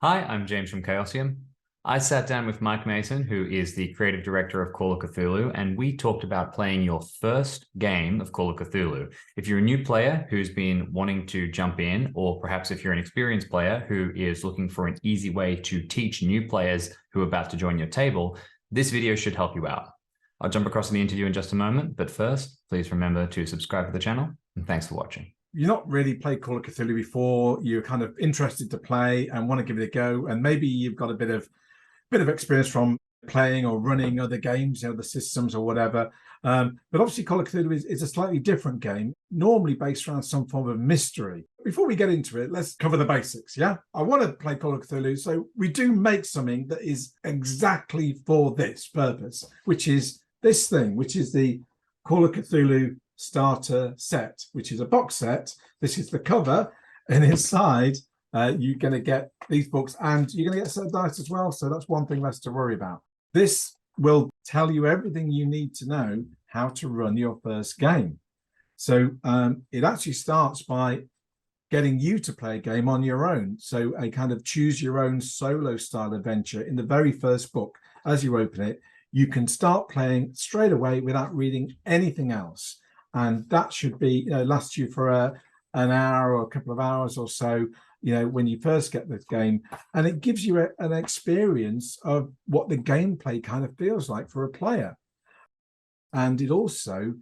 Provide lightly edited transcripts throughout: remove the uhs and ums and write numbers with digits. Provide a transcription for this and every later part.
Hi, I'm James from Chaosium. I sat down with Mike Mason, who is the creative director of Call of Cthulhu, and we talked about playing your first game of Call of Cthulhu. If you're a new player who's been wanting to jump in, or perhaps if you're an experienced player who is looking for an easy way to teach new players who are about to join your table, this video should help you out. I'll jump across to the interview in just a moment, but first, please remember to subscribe to the channel, and thanks for watching. You've not really played Call of Cthulhu before, you're kind of interested to play and want to give it a go, and maybe you've got a bit of experience from playing or running other games, the systems or whatever. But obviously Call of Cthulhu is a slightly different game, normally based around some form of mystery. Before we get into it, let's cover the basics, yeah? I want to play Call of Cthulhu, so we do make something that is exactly for this purpose, which is this thing, which is the Call of Cthulhu starter set, which is a box set. This is the cover, and inside you're going to get these books, and you're going to get a set of dice as well, so that's one thing less to worry about. This will tell you everything you need to know how to run your first game. So it actually starts by getting you to play a game on your own, so a kind of choose your own solo style adventure. In the very first book, as you open it, you can start playing straight away without reading anything else. And that should be, last you for an hour or a couple of hours or so, when you first get this game. And it gives you an experience of what the gameplay kind of feels like for a player. And it also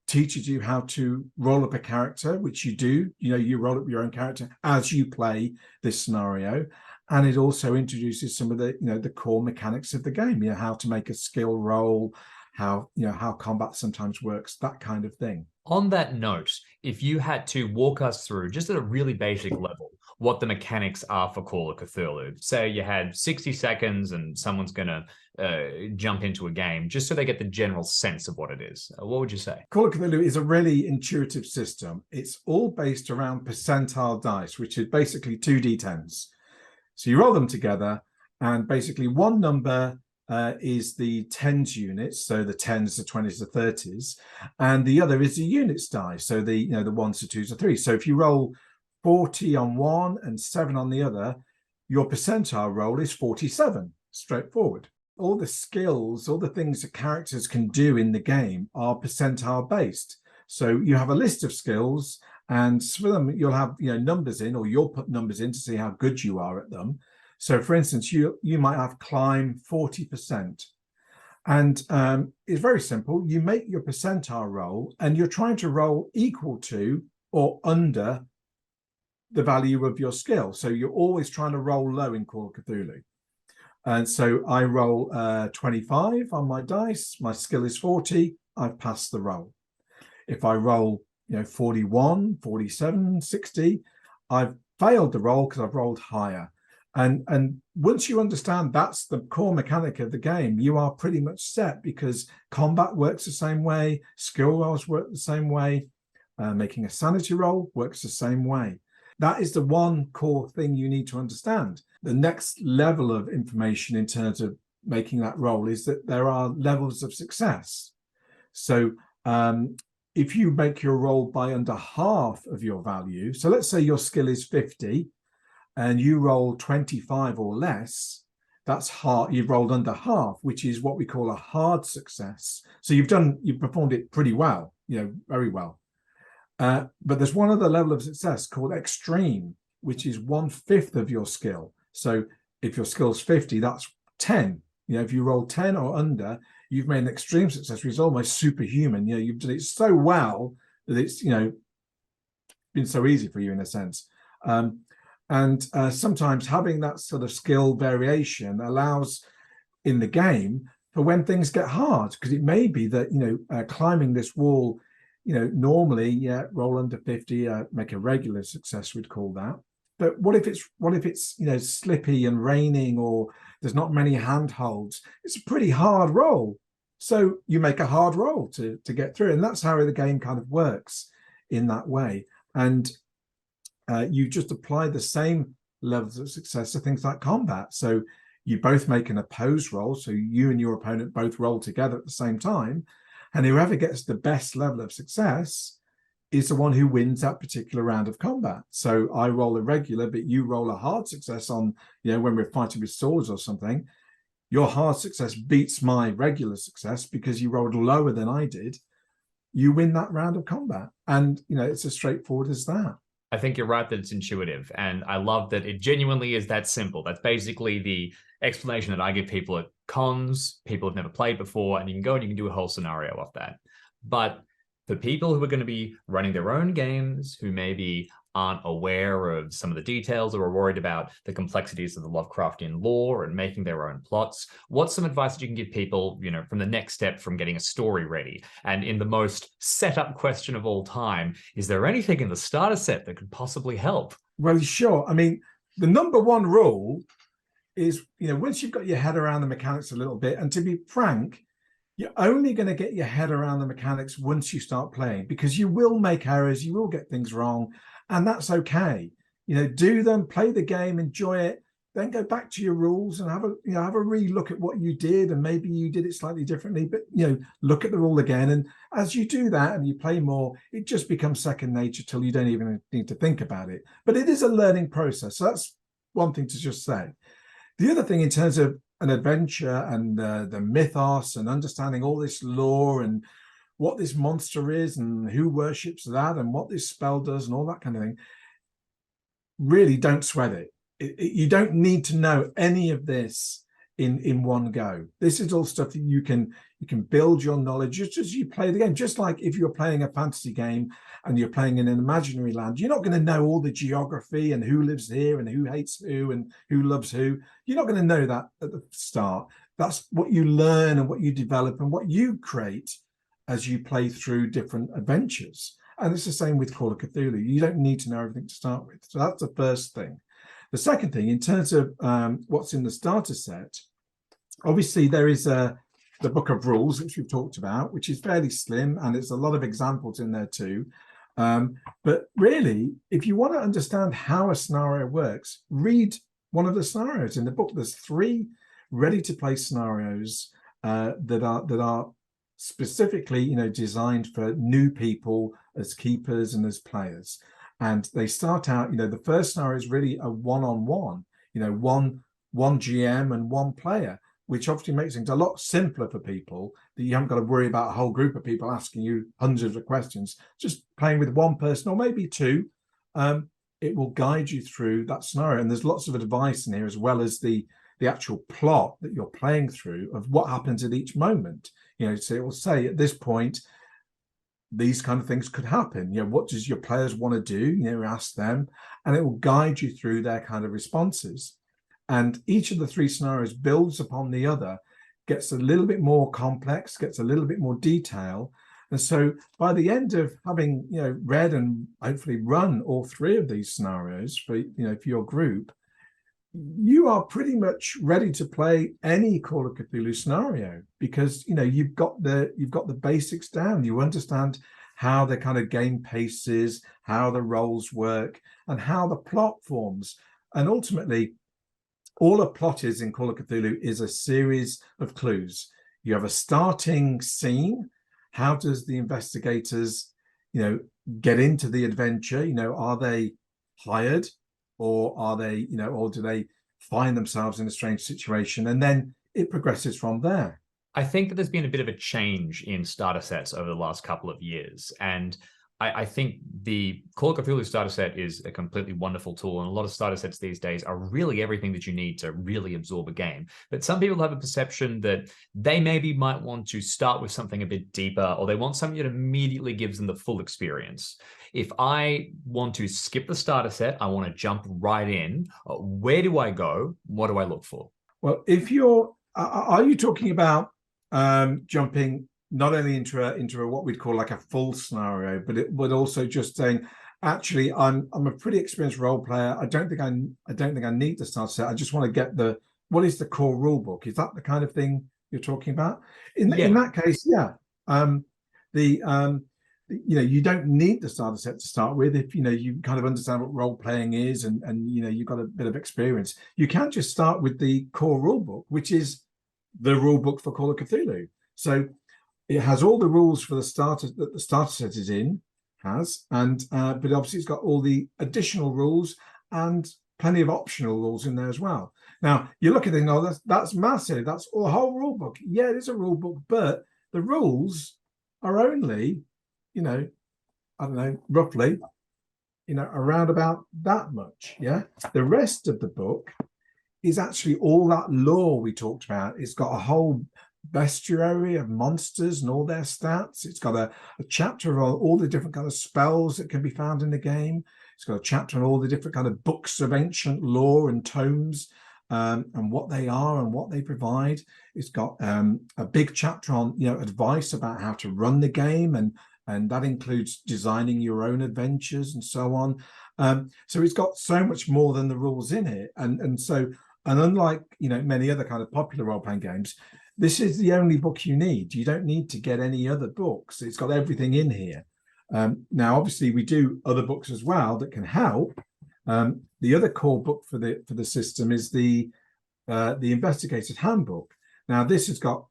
teaches you how to roll up a character, which you do. You roll up your own character as you play this scenario. And it also introduces some of the, the core mechanics of the game, how to make a skill roll, how combat sometimes works, that kind of thing. On that note, if you had to walk us through, just at a really basic level, what the mechanics are for Call of Cthulhu. Say you had 60 seconds and someone's going to jump into a game, just so they get the general sense of what it is. What would you say? Call of Cthulhu is a really intuitive system. It's all based around percentile dice, which is basically 2d10s. So you roll them together, and basically one number is the tens units, so the 10s, the 20s, the 30s, and the other is the units die, so the the 1s, the 2s, the 3s. So if you roll 40 on one and 7 on the other, your percentile roll is 47, straightforward. All the skills, all the things that characters can do in the game are percentile based. So you have a list of skills, and for them you'll have numbers in, or you'll put numbers in to see how good you are at them. So, for instance, you might have climb 40%. And it's very simple. You make your percentile roll, and you're trying to roll equal to or under the value of your skill. So you're always trying to roll low in Call of Cthulhu. And so I roll 25 on my dice. My skill is 40. I've passed the roll. If I roll 41, 47, 60, I've failed the roll because I've rolled higher. And once you understand that's the core mechanic of the game, you are pretty much set, because combat works the same way, skill rolls work the same way, making a sanity roll works the same way. That is the one core thing you need to understand. The next level of information in terms of making that roll is that there are levels of success. So if you make your roll by under half of your value, so let's say your skill is 50, and you roll 25 or less, that's hard. You've rolled under half, which is what we call a hard success. So you've performed it pretty well, very well. But there's one other level of success called extreme, which is 1/5 of your skill. So if your skill's 50, that's 10. If you roll 10 or under, you've made an extreme success, which is almost superhuman. You've done it so well that it's been so easy for you in a sense. And sometimes having that sort of skill variation allows in the game for when things get hard, because it may be that, climbing this wall, normally, roll under 50, make a regular success, we'd call that. But what if it's slippy and raining, or there's not many handholds? It's a pretty hard roll. So you make a hard roll to get through. And that's how the game kind of works in that way. And you just apply the same levels of success to things like combat. So you both make an opposed roll, so you and your opponent both roll together at the same time, and whoever gets the best level of success is the one who wins that particular round of combat. So I roll a regular, but you roll a hard success on, when we're fighting with swords or something. Your hard success beats my regular success because you rolled lower than I did. You win that round of combat. And, it's as straightforward as that. I think you're right that it's intuitive. And I love that it genuinely is that simple. That's basically the explanation that I give people at cons, people who've never played before, and you can go and you can do a whole scenario of that. But for people who are going to be running their own games, who maybe aren't aware of some of the details or are worried about the complexities of the Lovecraftian lore and making their own plots, what's some advice that you can give people, from the next step from getting a story ready? And in the most set-up question of all time, is there anything in the starter set that could possibly help? Well, sure. I mean, the number one rule is, once you've got your head around the mechanics a little bit, and to be frank, you're only going to get your head around the mechanics once you start playing, because you will make errors, you will get things wrong, and that's okay. Do them, play the game, enjoy it, then go back to your rules and have a re-look at what you did, and maybe you did it slightly differently, but look at the rule again. And as you do that and you play more, it just becomes second nature till you don't even need to think about it. But it is a learning process. So that's one thing to just say. The other thing in terms of an adventure and the mythos and understanding all this lore and what this monster is and who worships that and what this spell does and all that kind of thing, really don't sweat it. You don't need to know any of this in one go. This is all stuff that you can build your knowledge just as you play the game. Just like if you're playing a fantasy game and you're playing in an imaginary land, you're not going to know all the geography and who lives here and who hates who and who loves who. You're not going to know that at the start. That's what you learn and what you develop and what you create as you play through different adventures. And it's the same with Call of Cthulhu. You don't need to know everything to start with. So that's the first thing. The second thing, in terms of what's in the starter set, obviously there is the book of rules, which we've talked about, which is fairly slim, and there's a lot of examples in there too. But really, if you want to understand how a scenario works, read one of the scenarios in the book. There's 3 ready-to-play scenarios that are specifically, designed for new people as keepers and as players. And they start out, the first scenario is really a one-on-one, one GM and one player, which obviously makes things a lot simpler for people, that you haven't got to worry about a whole group of people asking you hundreds of questions. Just playing with one person or maybe 2, it will guide you through that scenario. And there's lots of advice in here, as well as the actual plot that you're playing through of what happens at each moment. So it will say at this point, these kind of things could happen. What does your players want to do? Ask them, and it will guide you through their kind of responses. And each of the 3 scenarios builds upon the other, gets a little bit more complex, gets a little bit more detail. And so by the end of having, read and hopefully run all 3 of these scenarios for your group, you are pretty much ready to play any Call of Cthulhu scenario, because you've got the basics down. You understand how the kind of game pace is, how the roles work, and how the plot forms. And ultimately, all a plot is in Call of Cthulhu is a series of clues. You have a starting scene. How does the investigators, get into the adventure? Are they hired? Or are they, or do they find themselves in a strange situation? And then it progresses from there. I think that there's been a bit of a change in starter sets over the last couple of years. And I think the Call of Cthulhu starter set is a completely wonderful tool. And a lot of starter sets these days are really everything that you need to really absorb a game. But some people have a perception that they maybe might want to start with something a bit deeper, or they want something that immediately gives them the full experience. If I want to skip the starter set, I want to jump right in, where do I go? What do I look for? Well, are you talking about jumping not only into a what we'd call like a full scenario, but also just saying, actually, I'm a pretty experienced role player. I don't think I need the starter set. I just want to get what is the core rule book? Is that the kind of thing you're talking about? In that case, yeah. You don't need the starter set to start with. If you kind of understand what role playing is, and you've got a bit of experience, you can just start with the core rule book, which is the rule book for Call of Cthulhu. So it has all the rules for the starter that the starter set is in, has, and but obviously it's got all the additional rules and plenty of optional rules in there as well. Now you look at it, oh, that's massive. That's a whole rule book. Yeah, it is a rule book, but the rules are only, I don't know, roughly, around about that much. Yeah, the rest of the book is actually all that lore we talked about. It's got a whole bestiary of monsters and all their stats. It's got a chapter on all the different kind of spells that can be found in the game. It's got a chapter on all the different kind of books of ancient lore and tomes, and what they are and what they provide. It's got a big chapter on advice about how to run the game, and that includes designing your own adventures and so on. So it's got so much more than the rules in it, and unlike many other kind of popular role-playing games, this is the only book you need. You don't need to get any other books. It's got everything in here. Now, obviously, we do other books as well that can help. The other core book for the system is the Investigator's Handbook. Now, this has got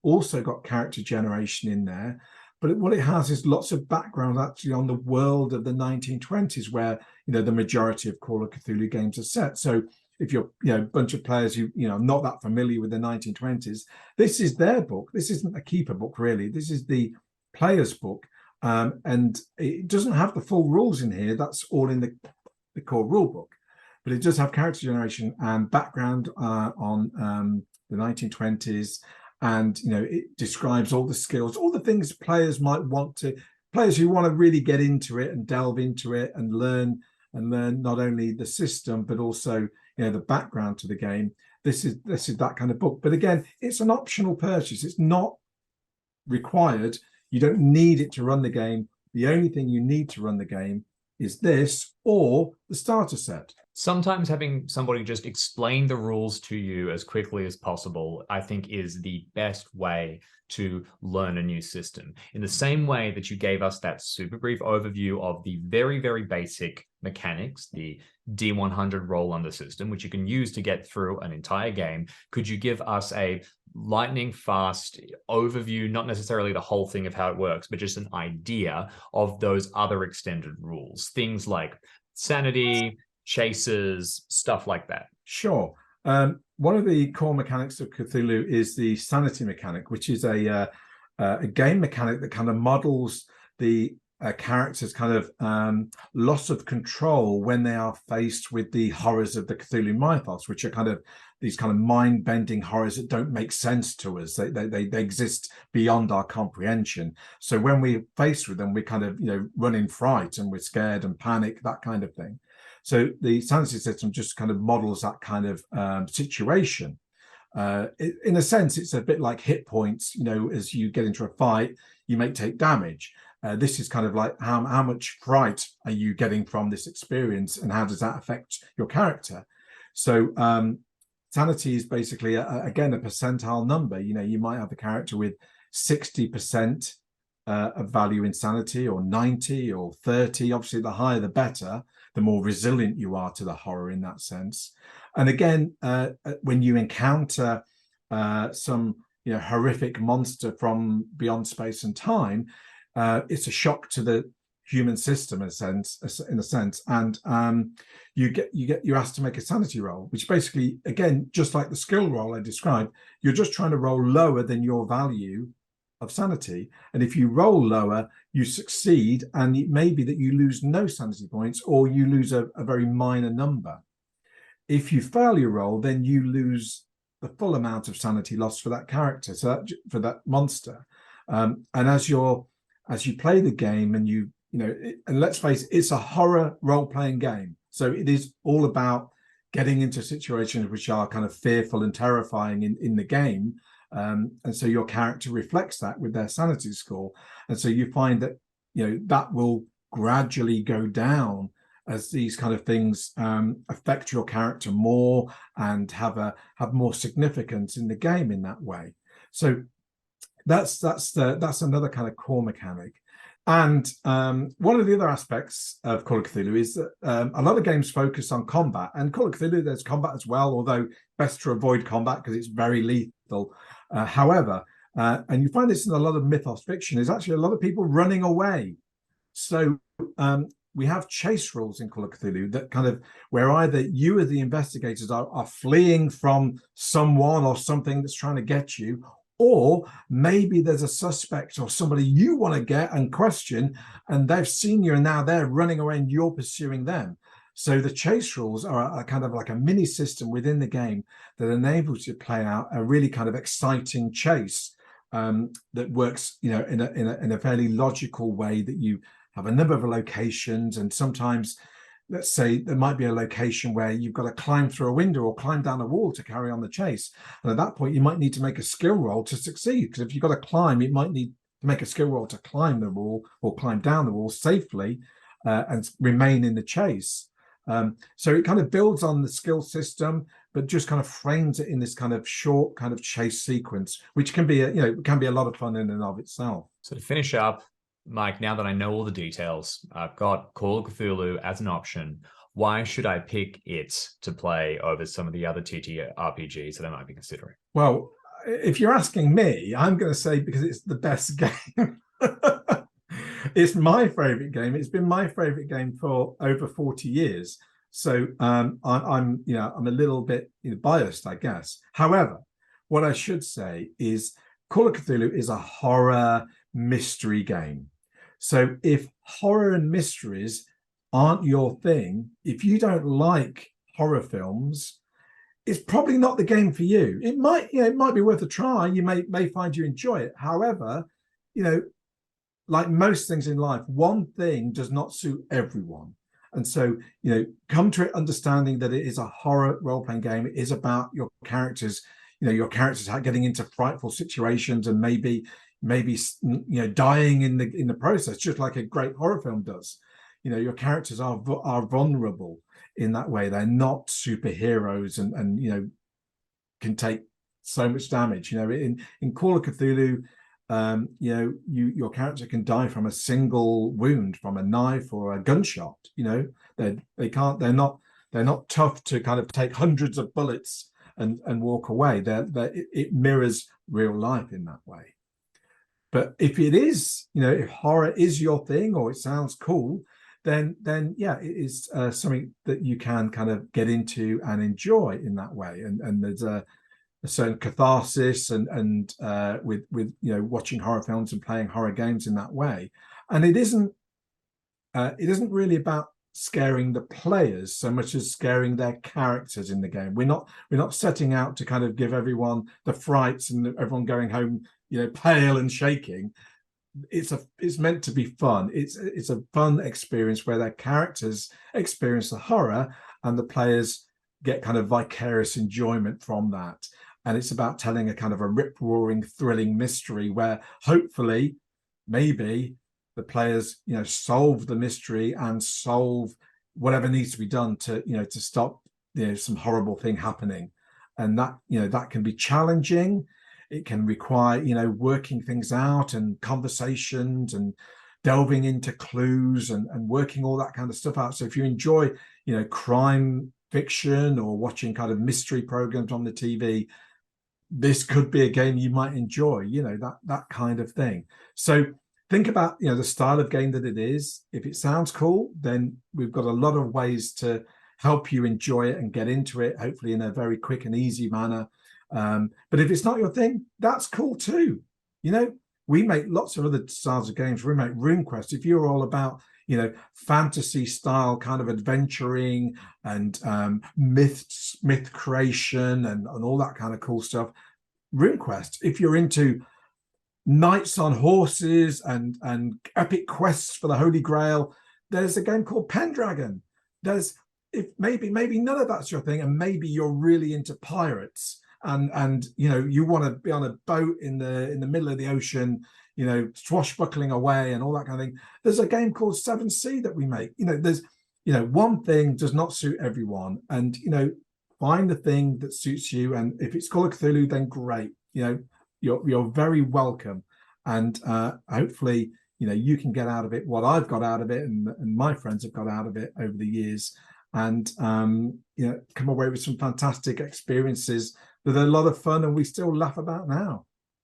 also got character generation in there, but what it has is lots of background actually on the world of the 1920s, where the majority of Call of Cthulhu games are set. So if you're a bunch of players who not that familiar with the 1920s, this is their book. This isn't a keeper book, really. This is the player's book, and it doesn't have the full rules in here. That's all in the core rule book, but it does have character generation and background on the 1920s, and it describes all the skills, all the things players who want to really get into it and delve into it and learn not only the system but also the background to the game. This is that kind of book, but again, it's an optional purchase. It's not required. You don't need it to run the game. The only thing you need to run the game is this or the starter set. Sometimes having somebody just explain the rules to you as quickly as possible, I think, is the best way to learn a new system. In the same way that you gave us that super brief overview of the very, very basic mechanics, the D100 roll under system, which you can use to get through an entire game, could you give us a lightning fast overview, not necessarily the whole thing of how it works, but just an idea of those other extended rules, things like sanity, chases, stuff like that? Sure. One of the core mechanics of Cthulhu is the sanity mechanic, which is a game mechanic that kind of models the characters' kind of loss of control when they are faced with the horrors of the Cthulhu mythos, which are kind of these kind of mind-bending horrors that don't make sense to us. They exist beyond our comprehension. So when we're faced with them, we kind of run in fright and we're scared and panic, that kind of thing. So the sanity system just kind of models that kind of situation. In a sense, it's a bit like hit points. As you get into a fight, you may take damage. This is kind of like how much fright are you getting from this experience, and how does that affect your character? So sanity is basically, again, a percentile number. You might have a character with 60% of value in sanity, or 90 or 30. Obviously, the higher the better, the more resilient you are to the horror in that sense. And again, when you encounter some horrific monster from beyond space and time, it's a shock to the human system in a sense, and you're asked to make a sanity roll, which basically, again, just like the skill roll I described, you're just trying to roll lower than your value of sanity, and if you roll lower, you succeed, and it may be that you lose no sanity points, or you lose a very minor number. If you fail your roll, then you lose the full amount of sanity lost for that character, so for that monster. And as you play the game, and and let's face it, it's a horror role-playing game, so it is all about getting into situations which are kind of fearful and terrifying in the game. And so your character reflects that with their sanity score, and so you find that that will gradually go down as these kind of things affect your character more and have more significance in the game in that way. So that's another kind of core mechanic. And one of the other aspects of Call of Cthulhu is that a lot of games focus on combat, and Call of Cthulhu, there's combat as well, although best to avoid combat because it's very lethal. However, and you find this in a lot of mythos fiction, is actually a lot of people running away So we have chase rules in Call of Cthulhu that kind of where either you as the investigators are fleeing from someone or something that's trying to get you, or maybe there's a suspect or somebody you want to get and question, and they've seen you and now they're running away and you're pursuing them. So the chase rules are a kind of like a mini system within the game that enables you to play out a really kind of exciting chase that works, in a fairly logical way, that you have a number of locations, and sometimes, let's say, there might be a location where you've got to climb through a window or climb down a wall to carry on the chase. And at that point, you might need to make a skill roll to succeed, because if you've got to climb, you might need to make a skill roll to climb the wall or climb down the wall safely and remain in the chase. So it kind of builds on the skill system, but just kind of frames it in this kind of short kind of chase sequence, which can be, can be a lot of fun in and of itself. So to finish up, Mike, now that I know all the details, I've got Call of Cthulhu as an option. Why should I pick it to play over some of the other TTRPGs that I might be considering? Well, if you're asking me, I'm going to say because it's the best game. It's my favorite game. It's been my favorite game for over 40 years. So I'm a little bit biased, I guess. However, what I should say is Call of Cthulhu is a horror mystery game. So if horror and mysteries aren't your thing, if you don't like horror films, it's probably not the game for you. It might be worth a try. You may find you enjoy it. However, like most things in life, one thing does not suit everyone. And so, come to it understanding that it is a horror role-playing game. It is about your characters, your characters getting into frightful situations and maybe dying in the process, just like a great horror film does. Your characters are vulnerable in that way. They're not superheroes and can take so much damage. In Call of Cthulhu, your character can die from a single wound, from a knife or a gunshot. They're not tough to kind of take hundreds of bullets and walk away. It mirrors real life in that way. But if it is, if horror is your thing or it sounds cool, then yeah, it is something that you can kind of get into and enjoy in that way. And there's a certain catharsis and with watching horror films and playing horror games in that way. And it isn't really about scaring the players so much as scaring their characters in the game. We're not setting out to kind of give everyone the frights and everyone going home pale and shaking. It's meant to be fun. It's a fun experience where their characters experience the horror and the players get kind of vicarious enjoyment from that. And it's about telling a kind of a rip-roaring, thrilling mystery where hopefully, maybe the players, solve the mystery and solve whatever needs to be done to stop, some horrible thing happening. And that, that can be challenging. It can require, working things out and conversations and delving into clues and working all that kind of stuff out. So if you enjoy, crime fiction or watching kind of mystery programs on the TV, this could be a game you might enjoy, that kind of thing. So think about, the style of game that it is. If it sounds cool, then we've got a lot of ways to help you enjoy it and get into it, hopefully in a very quick and easy manner. But if it's not your thing, that's cool too. We make lots of other styles of games. We make RuneQuest. If you're all about, fantasy style kind of adventuring and myth creation and all that kind of cool stuff, RuneQuest. If you're into knights on horses and epic quests for the Holy Grail, there's a game called Pendragon. If maybe none of that's your thing, and maybe you're really into pirates and you want to be on a boat in the middle of the ocean, swashbuckling away and all that kind of thing. There's a game called 7C that we make. There's one thing does not suit everyone, and find the thing that suits you. And if it's Call of Cthulhu, then great. You're very welcome, and hopefully you can get out of it what I've got out of it and my friends have got out of it over the years, and come away with some fantastic experiences that are a lot of fun and we still laugh about now.